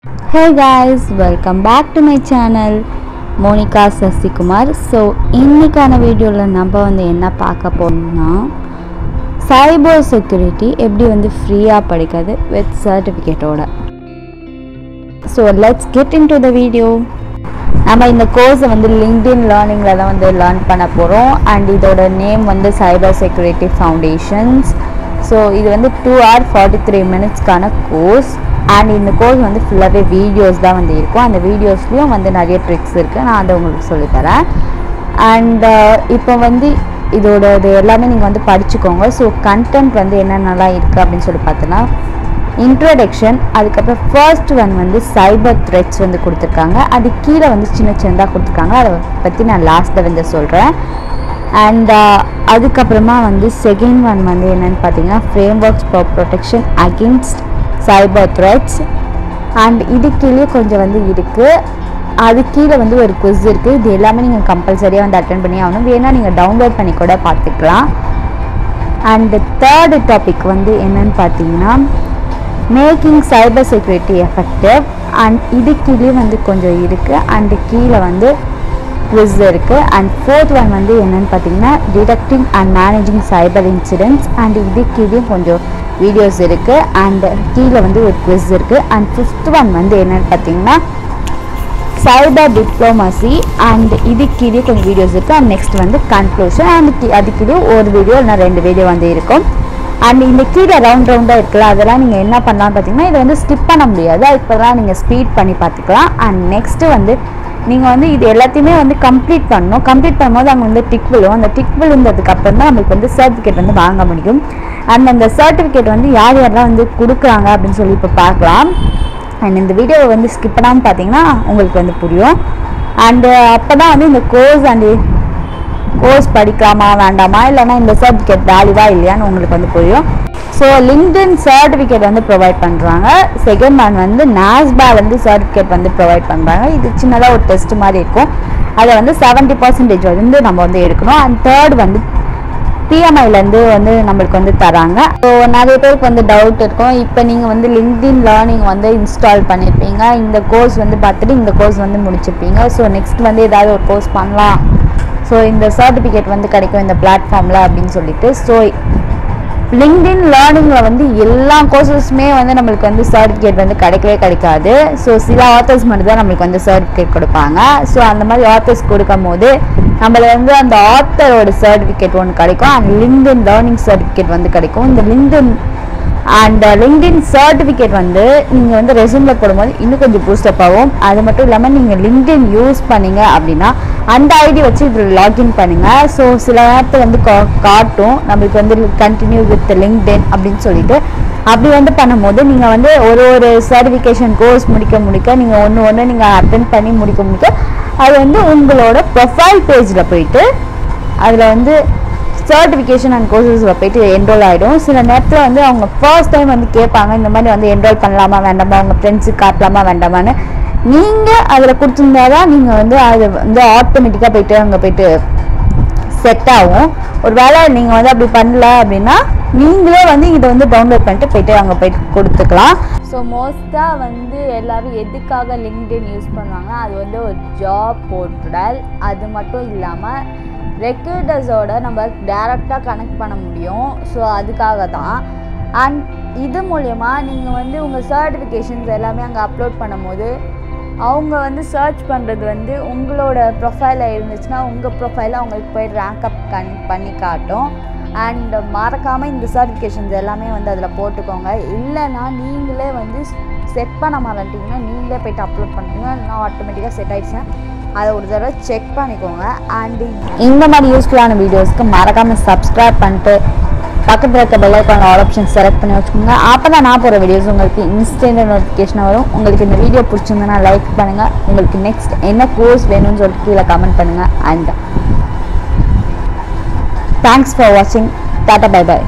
Hey guys, welcome back to my channel Monica Sasikumar. So இன்னைக்கான வீடியோல நம்ம என்ன பார்க்க போறோம்னா சைபர் செக்யூரிட்டி எப்படி ஃப்ரீயா படிக்கிறது with certificate-ஓட. So let's get into the video. நம்ம இந்த கோர்ஸ் LinkedIn learning-ல தான் லேர்ன் பண்ண போறோம் and இதோட name Cyber Security Foundations. So இது 2 hour 43 minutes-கான கோர்ஸ் and இந்த கோர்ஸ் ஃபுல்லாவே வீடியோஸ் தான் இருக்கும். அந்த வீடியோஸ்லயும் நிறைய ட்ரிக்ஸ் இருக்கு. நான் அதை உங்களுக்கு சொல்லி தரேன். and இப்போ இதோட எல்லாமே நீங்க படிச்சுக்கோங்க. ஸோ கண்டென்ட் என்னென்னலாம் இருக்கு அப்படின்னு சொல்லி பார்த்தோன்னா இன்ட்ரோடக்ஷன், அதுக்கப்புறம் ஃபர்ஸ்ட் ஒன் சைபர் த்ரெட்ஸ் கொடுத்துருக்காங்க. அது கீழே சின்ன சின்னதாக கொடுத்துருக்காங்க. அதை பற்றி நான் லாஸ்ட்டில் சொல்கிறேன். அண்ட் அதுக்கப்புறமா செகண்ட் ஒன் என்னென்னு பார்த்தீங்கன்னா frameworks for protection against cyber threats. And இது கீழே கொஞ்சம் இருக்குது. அது கீழே ஒரு குவிஸ் இருக்குது. இது எல்லாமே நீங்கள் கம்பல்சரியாக அட்டென்ட் பண்ணி ஆகணும். வேணால் நீங்கள் டவுன்லோட் பண்ணி கூட பார்த்துக்கலாம். அண்ட் தேர்ட் டாபிக் என்னன்னு பார்த்தீங்கன்னா making cyber security effective. And இது கீழே கொஞ்சம் இருக்குது. அண்டு கீழே குவிஸ் இருக்குது. அண்ட் ஃபோர்த் ஒன் என்னன்னு பார்த்தீங்கன்னா detecting and managing cyber incidents. And இது கீழே கொஞ்சம் வீடியோஸ் இருக்குது. அண்ட் கீழே ஒரு குவிஸ் இருக்குது. அண்ட் ஃபிஃப்த் ஒன் என்னன்னு பார்த்தீங்கன்னா சைபர் டிப்ளமசி. அண்ட் இது கீழே கொஞ்சம் வீடியோஸ் இருக்குது. And next conclusion. அண்ட் அது கீழே ஒரு வீடியோ இல்லை 2 வீடியோ இருக்கும். அண்ட் இந்த கீழே ரவுண்டாக இருக்குல்ல, அதெல்லாம் நீங்கள் என்ன பண்ணலாம்னு பார்த்தீங்கன்னா இதை ஸ்கிப் பண்ண முடியாது. இப்போதான் நீங்கள் ஸ்பீட் பண்ணி பார்த்துக்கலாம். அண்ட் நெக்ஸ்ட்டு நீங்கள் இது எல்லாத்தையுமே கம்ப்ளீட் பண்ணணும். கம்ப்ளீட் பண்ணும்போது அங்கே டிக் விழும். அந்த டிக் விழுந்ததுக்கு அப்புறம் தான் நம்மளுக்கு சர்டிஃபிகேட் வாங்க முடியும். அண்ட் அந்த சர்டிஃபிகேட் யார் யாரெல்லாம் கொடுக்குறாங்க அப்படின்னு சொல்லி இப்போ பார்க்கலாம். அண்ட் இந்த வீடியோவை ஸ்கிப் பண்ணாமல் பார்த்தீங்கன்னா உங்களுக்கு புரியும். அண்டு அப்போ தான் இந்த கோர்ஸ் படிக்கலாமா வேண்டாமா, இல்லைனா இந்த சர்டிஃபிகேட் வேல்யூவா இல்லையான்னு உங்களுக்கு புரியும். ஸோ லிங்க்டின் சர்டிஃபிகேட் ப்ரொவைட் பண்ணுறாங்க. செகண்ட் ஒன் நாஸ்பா சர்டிஃபிகேட் ப்ரொவைட் பண்ணுறாங்க. இது சின்னதாக ஒரு டெஸ்ட் மாதிரி இருக்கும். அதை 70% நம்ம எடுக்கணும். அண்ட் தேர்ட் பிஎம்ஐலேருந்து நம்மளுக்கு தராங்க. ஸோ நிறைய பேருக்கு டவுட் இருக்கும். இப்போ நீங்கள் லிங்க்டின் லேர்னிங் இன்ஸ்டால் பண்ணியிருப்பீங்க. இந்த கோர்ஸ் பார்த்துட்டு இந்த கோர்ஸ் முடிச்சிருப்பீங்க. ஸோ நெக்ஸ்ட் ஏதாவது ஒரு கோர்ஸ் பண்ணலாம். ஸோ இந்த சர்டிஃபிகேட் கிடைக்கும் இந்த பிளாட்ஃபார்மில் அப்படின்னு சொல்லிட்டு. ஸோ லிங்க்டின் லேர்னிங்கில் எல்லா கோர்ஸஸுமே நம்மளுக்கு சர்டிஃபிகேட் கிடைக்காது. ஸோ சில ஆத்தர்ஸ் மட்டும் தான் நம்மளுக்கு சர்டிஃபிகேட் கொடுப்பாங்க. ஸோ அந்த மாதிரி ஆத்தர்ஸ் கொடுக்கும் போது நம்மள அந்த ஆத்தரோட சர்டிஃபிகேட் ஒன்று கிடைக்கும். அண்ட் லிங்க்டின் லேர்னிங் சர்டிஃபிகேட் கிடைக்கும். இந்த லிங்க்டின் சர்டிஃபிகேட் நீங்கள் ரெஸ்யூமில் போடும்போது இன்னும் கொஞ்சம் பூஸ்டப் ஆகும். அது மட்டும் இல்லாமல் நீங்கள் லிங்க்டின் யூஸ் பண்ணீங்க அப்படின்னா அந்த ஐடி வச்சு இதில் லாகின் பண்ணுங்கள். ஸோ சில நேரத்தில் காட்டும் நம்மளுக்கு கண்டினியூ வித் லிங்க்டின் அப்படின்னு சொல்லிட்டு. அப்படி பண்ணும்போது நீங்கள் ஒரு சர்டிஃபிகேஷன் கோர்ஸ் முடிக்க நீங்கள் ஒன்று நீங்கள் அட்டென்ட் பண்ணி முடிக்க அது உங்களோட ப்ரொஃபைல் பேஜில் போயிட்டு அதில் சர்டிஃபிகேஷன் அண்ட் கோர்சஸில் போயிட்டு என்ரோல் ஆகிடும். சில நேரத்தில் அவங்க ஃபர்ஸ்ட் டைம் கேட்பாங்க இந்த மாதிரி என்ரோல் பண்ணலாமா வேண்டாமா, உங்கள் ஃப்ரெண்ட்ஸுக்கு காட்டலாமா வேண்டாமான்னு. நீங்கள் அதில் கொடுத்துருந்தா தான் நீங்கள் அது ஆட்டோமேட்டிக்காக போயிட்டு அங்கே போயிட்டு செட் ஆகும். ஒரு வேளை நீங்கள் அப்படி பண்ணல அப்படின்னா நீங்களே இதை டவுன்லோட் பண்ணிட்டு போயிட்டு அங்கே போயிட்டு கொடுத்துக்கலாம். ஸோ மோஸ்ட்டாக எல்லோரும் எதுக்காக லிங்க்டின் யூஸ் பண்ணுவாங்க, அது ஒரு ஜாப் போர்ட்டல். அது மட்டும் இல்லாமல் ரெக்ரூட்டர்ஸோட நம்ம டைரெக்டாக கனெக்ட் பண்ண முடியும். ஸோ அதுக்காக தான். அண்ட் இது மூலயமா நீங்கள் உங்கள் சர்டிஃபிகேஷன்ஸ் எல்லாமே அங்கே அப்லோட் பண்ணும்போது அவங்க சர்ச் பண்ணுறது உங்களோட ப்ரொஃபைலில் இருந்துச்சுன்னா உங்கள் ப்ரொஃபைலில் அவங்களுக்கு போய் ரேங்க் அப் பண்ணி காட்டும். அண்ட் மறக்காமல் இந்த சர்டிஃபிகேஷன்ஸ் எல்லாமே அதில் போட்டுக்கோங்க. இல்லைனா நீங்களே செட் பண்ண மாட்டீங்கன்னா நீங்களே போய்ட்டு அப்லோட் பண்ணிட்டீங்கன்னா நான் ஆட்டோமேட்டிக்காக செட் ஆகிடுச்சேன். அதை ஒரு தடவை செக் பண்ணிக்கோங்க. அண்ட் இந்த மாதிரி யூஸ்ஃபுல்லான வீடியோஸ்க்கு மறக்காமல் சப்ஸ்கிரைப் பண்ணிட்டு பக்கத்தில் இருக்க bell icon all option select பண்ணி வச்சுக்கோங்க. அப்போ தான் நான் போகிற வீடியோஸ் உங்களுக்கு இன்ஸ்டன்ட் நோட்டிஃபிகேஷன் வரும். உங்களுக்கு இந்த வீடியோ பிடிச்சிருந்ததுன்னா லைக் பண்ணுங்கள். உங்களுக்கு நெக்ஸ்ட் என்ன கோர்ஸ் வேணும்னு சொல்லிட்டு கீழே கமெண்ட் பண்ணுங்கள். அண்ட் தேங்க்ஸ் ஃபார் வாட்சிங். Tata bye bye.